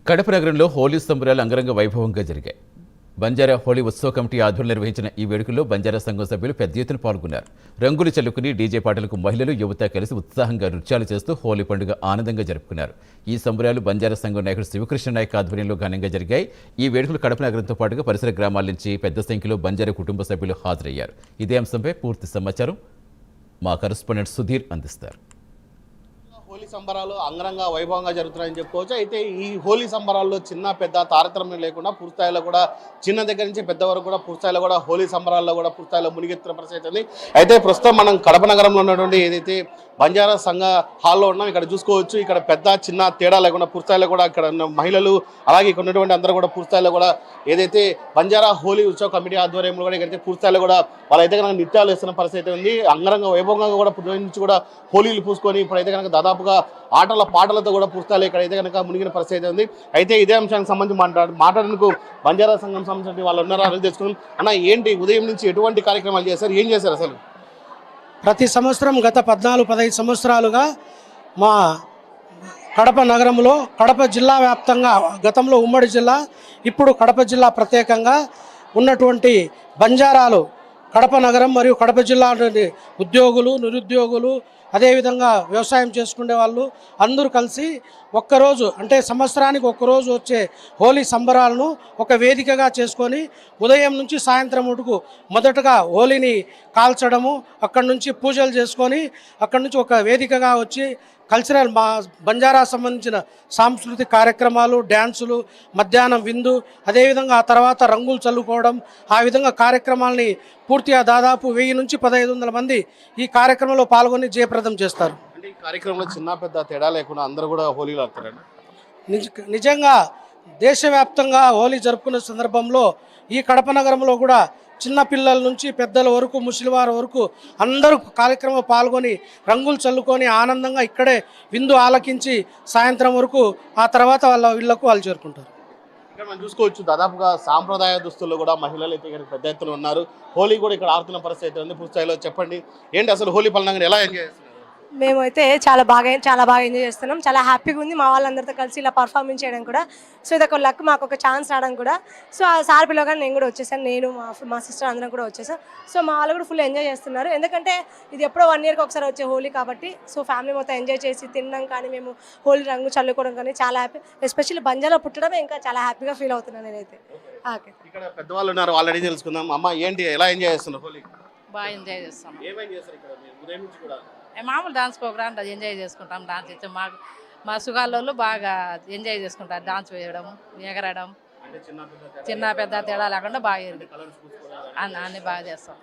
కడప నగరంలో హోలీ సంబరాలు అంగరంగ వైభవంగా జరిగాయి. బంజారా హోలీ ఉత్సవ కమిటీ ఆధ్వర్యంలో నిర్వహించిన ఈ వేడుకల్లో బంజారా సంఘం సభ్యులు పెద్ద ఎత్తున పాల్గొన్నారు. రంగులు చల్లుకుని డీజే పాటలకు మహిళలు, యువత కలిసి ఉత్సాహంగా నృత్యాలు చేస్తూ హోలీ పండుగ ఆనందంగా జరుపుకున్నారు. ఈ సంబరాలు బంజారా సంఘం నాయకుడు శివకృష్ణ నాయక్ ఆధ్వర్యంలో ఘనంగా జరిగాయి. ఈ వేడుకలు కడప నగరంతో పాటుగా పరిసర గ్రామాల నుంచి పెద్ద సంఖ్యలో బంజారా కుటుంబ సభ్యులు హాజరయ్యారు. ఇదే అంశంపై పూర్తి సమాచారం మా కరెస్పాండెంట్ సుధీర్ అందిస్తారు. హోలీ సంబరాలు అంగరంగ వైభవంగా జరుగుతున్నాయని చెప్పుకోవచ్చు. అయితే ఈ హోలీ సంబరాల్లో చిన్న పెద్ద తారతమ్యం లేకుండా పూర్తిస్థాయిలో కూడా చిన్న దగ్గర నుంచి పెద్ద వరకు కూడా పూర్తిస్థాయిలో కూడా హోలీ సంబరాల్లో కూడా పూర్తిస్థాయిలో మునిగెత్తున్న పరిస్థితి ఉంది. అయితే ప్రస్తుతం మనం కడప నగరంలో ఉన్నటువంటి ఏదైతే బంజారా సంఘ హాల్లో ఉన్నాం, ఇక్కడ చూసుకోవచ్చు. ఇక్కడ పెద్ద చిన్న తేడా లేకుండా పూర్తిస్థాయిలో కూడా ఇక్కడ ఉన్న మహిళలు అలాగే ఇక్కడ ఉన్నటువంటి అందరూ కూడా పూర్తిస్థాయిలో కూడా ఏదైతే బంజారా హోలీ ఉత్సవ కమిటీ ఆధ్వర్యంలో కూడా ఇక్కడైతే పూర్తిస్థాయిలో కూడా వాళ్ళైతే కనుక నృత్యాలు వేస్తున్న పరిస్థితి ఉంది. అంగరంగ వైభవంగా కూడా నుంచి కూడా హోలీలు పూసుకొని ఇప్పుడైతే కనుక దాదాపుగా ఆటల పాటలతో కూడా పూర్తిస్థాయిలో ఇక్కడైతే కనుక మునిగిన పరిస్థితి ఉంది. అయితే ఇదే అంశానికి సంబంధించి మాట్లాడేందుకు బంజారా సంఘం సంబంధించిన వాళ్ళు ఉన్నారో అడిగి తెలుసుకున్నాం. అన్న, ఏంటి ఉదయం నుంచి ఎటువంటి కార్యక్రమాలు చేశారు, ఏం చేశారు అసలు? ప్రతి సంవత్సరం గత 14-15 సంవత్సరాలుగా మా కడప నగరంలో కడప జిల్లా వ్యాప్తంగా, గతంలో ఉమ్మడి జిల్లా, ఇప్పుడు కడప జిల్లా ప్రత్యేకంగా ఉన్నటువంటి బంజారాలు కడప నగరం మరియు కడప జిల్లా ఉద్యోగులు, నిరుద్యోగులు, అదేవిధంగా వ్యవసాయం చేసుకునే వాళ్ళు అందరూ కలిసి ఒక్కరోజు, అంటే సంవత్సరానికి ఒక్కరోజు వచ్చే హోలీ సంబరాలను ఒక వేదికగా చేసుకొని ఉదయం నుంచి సాయంత్రం వరకు మొదటగా హోలీని కాల్చడము, అక్కడి నుంచి పూజలు చేసుకొని అక్కడి నుంచి ఒక వేదికగా వచ్చి కల్చరల్ మా బంజారా సంబంధించిన సాంస్కృతిక కార్యక్రమాలు, డ్యాన్సులు, మధ్యాహ్నం విందు, అదేవిధంగా ఆ తర్వాత రంగులు చల్లుకోవడం, ఆ విధంగా కార్యక్రమాలని పూర్తిగా దాదాపు 1000 నుంచి 1500 మంది ఈ కార్యక్రమంలో పాల్గొని జయప్రదం చేస్తారు. అంటే ఈ కార్యక్రమంలో చిన్న పెద్ద తేడా లేకుండా అందరూ కూడా హోలీలు ఆడతారండి. నిజంగా దేశవ్యాప్తంగా హోలీ జరుపుకునే సందర్భంలో ఈ కడప నగరంలో కూడా చిన్న పిల్లల నుంచి పెద్దల వరకు, ముసలివారి వరకు అందరూ కార్యక్రమం పాల్గొని రంగులు చల్లుకొని ఆనందంగా ఇక్కడే విందు ఆలకించి సాయంత్రం వరకు ఆ తర్వాత ఇళ్లకు వాళ్ళు చేరుకుంటారు. ఇక్కడ మనం చూసుకోవచ్చు, దాదాపుగా సాంప్రదాయ దుస్తుల్లో కూడా మహిళలు అయితే ఇక్కడ పెద్ద ఎత్తున ఉన్నారు. హోలీ కూడా ఇక్కడ ఆడుతున్న పరిస్థితి ఉంది. పూర్తిస్థాయిలో చెప్పండి, ఏంటి అసలు హోలీ పండుగను ఎలా ఎంజాయ్ చేస్తున్నారు? మేమైతే చాలా బాగా ఎంజాయ్ చేస్తున్నాం. చాలా హ్యాపీగా ఉంది మా వాళ్ళందరితో కలిసి ఇలా పర్ఫార్మెన్స్ చేయడం కూడా. సో ఇదొక లక్, మాకు ఒక ఛాన్స్ రావడం కూడా. సో ఆ సార్ పిల్లగానే నేను కూడా వచ్చేసాను, నేను మా సిస్టర్ అందరం కూడా వచ్చేసాం. సో మా వాళ్ళు కూడా ఫుల్ ఎంజాయ్ చేస్తున్నారు. ఎందుకంటే ఇది ఎప్పుడో 1 yearకి ఒకసారి వచ్చే హోలీ కాబట్టి సో ఫ్యామిలీ మొత్తం ఎంజాయ్ చేసి తినడం కానీ, మేము హోలీ రంగు చల్లుకోవడం కానీ చాలా హ్యాపీ. ఎస్పెషల్లీ బంజారాలో పుట్టడమే ఇంకా చాలా హ్యాపీగా ఫీల్ అవుతున్నాను నేనైతే. ఓకే, ఇక్కడ పెద్దవాళ్ళు ఉన్నారు, ఆల్రెడీ తెలుసుకుందాం. అమ్మ, ఏంటి ఎలా ఎంజాయ్ చేస్తున్నారు హోలీ? బాగా ఎంజాయ్ చేస్తాం. ఏమేం చేస్తారు ఇక్కడ మీరు ఉదయం నుంచి కూడా? మామూలు డాన్స్ ప్రోగ్రామ్ ఎంజాయ్ చేసుకుంటాం. డాన్స్ చేస్తే మా సుగాల్లో బాగా ఎంజాయ్ చేసుకుంటారు. డాన్స్ వేయడం, ఎగరడం, చిన్న పెద్ద తేడా లేకుండా బాగా అన్నీ బాగా చేస్తాం.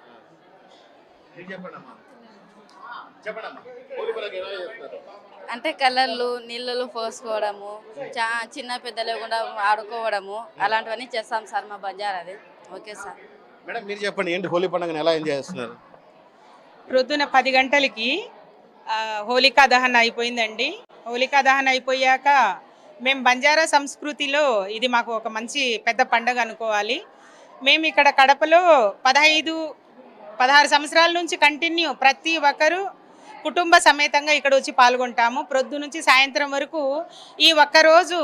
అంటే కలర్లు, నీళ్ళు పోసుకోవడము, చిన్న పెద్ద లేకుండా ఆడుకోవడము, అలాంటివన్నీ చేస్తాం సార్ మా బంజారాది. Okay sir. మేడం, మీరు చెప్పండి, ఏంటి హోలీ పండుగను ఎలా ఎంజాయ్ చేస్తున్నారు? ప్రొద్దున 10 గంటలకి హోలికా దహన్ అయిపోయిందండి. హోలికా దహన్ అయిపోయాక మేము బంజారా సంస్కృతిలో ఇది మాకు ఒక మంచి పెద్ద పండుగ అనుకోవాలి. మేము ఇక్కడ కడపలో 15-16 సంవత్సరాల నుంచి కంటిన్యూ ప్రతి ఒక్కరూ కుటుంబ సమేతంగా ఇక్కడ వచ్చి పాల్గొంటాము. ప్రొద్దు నుంచి సాయంత్రం వరకు ఈ ఒక్కరోజు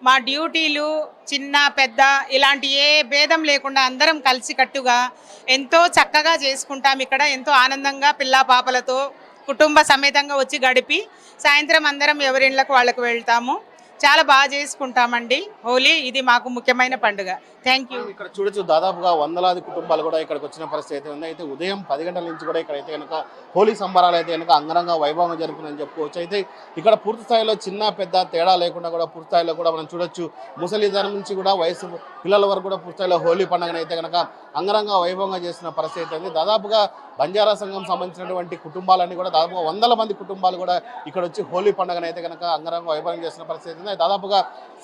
మా డ్యూటీలు చిన్న పెద్ద ఇలాంటి ఏ భేదం లేకుండా అందరం కలిసికట్టుగా ఎంతో చక్కగా చేసుకుంటాం. ఇక్కడ ఎంతో ఆనందంగా పిల్లా పాపలతో కుటుంబ సమేతంగా వచ్చి గడిపి సాయంత్రం అందరం ఎవరిళ్ళకు వాళ్ళకు వెళ్తాము. చాలా బాగా చేసుకుంటామండి హోలీ. ఇది మాకు ముఖ్యమైన పండుగ. Thank you. ఇక్కడ చూడొచ్చు, దాదాపుగా వందలాది కుటుంబాలు కూడా ఇక్కడికి వచ్చిన పరిస్థితి ఉంది. అయితే ఉదయం 10 గంటల నుంచి కూడా ఇక్కడైతే కనుక హోలీ సంబరాలు అయితే కనుక అంగరంగ వైభవంగా జరుపుకుందని చెప్పుకోవచ్చు. అయితే ఇక్కడ పూర్తి స్థాయిలో చిన్న పెద్ద తేడా లేకుండా కూడా పూర్తి స్థాయిలో కూడా మనం చూడొచ్చు, ముసలిదనం నుంచి కూడా వయసు పిల్లల వరకు కూడా పూర్తి స్థాయిలో హోలీ పండుగను అయితే కనుక అంగరంగ వైభవంగా చేస్తున్న పరిస్థితి ఉంది. దాదాపుగా బంజారా సంఘం సంబంధించినటువంటి కుటుంబాలన్నీ కూడా దాదాపుగా 100 మంది కుటుంబాలు కూడా ఇక్కడ వచ్చి హోలీ పండుగను అయితే కనుక అంగరంగ వైభవం చేస్తున్న పరిస్థితి ఉంది. దాదాపుగా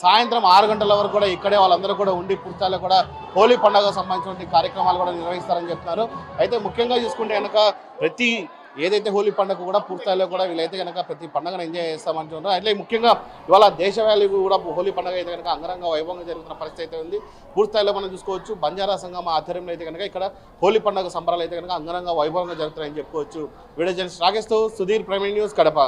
సాయంత్రం 6 గంటల వరకు కూడా ఇక్కడే వాళ్ళందరూ కూడా ఉండి పూర్తిస్థాయిలో కూడా హోలీ పండుగకు సంబంధించిన కార్యక్రమాలు కూడా నిర్వహిస్తారని చెప్తున్నారు. అయితే ముఖ్యంగా చూసుకుంటే కనుక ప్రతి ఏదైతే హోలీ పండుగ కూడా పూర్తిస్థాయిలో కూడా వీళ్ళైతే కనుక ప్రతి పండుగను ఎంజాయ్ చేస్తామంటున్నారు. అట్లే ముఖ్యంగా ఇవాళ దేశవ్యాప్తంగా కూడా హోలీ పండుగ అయితే కనుక అంగరంగ వైభవంగా జరుగుతున్న పరిస్థితి అయితే ఉంది. పూర్తిస్థాయిలో మనం చూసుకోవచ్చు, బంజారా సంఘం ఆధ్వర్యంలో అయితే కనుక ఇక్కడ హోలీ పండుగ సంబరాలు అయితే కనుక అంగరంగ వైభవంగా జరుగుతున్నాయని చెప్పుకోవచ్చు. వీడియో జర్నలిస్ట్ రాకేష్తో సుధీర్, ప్రైమ్ న్యూస్, కడప.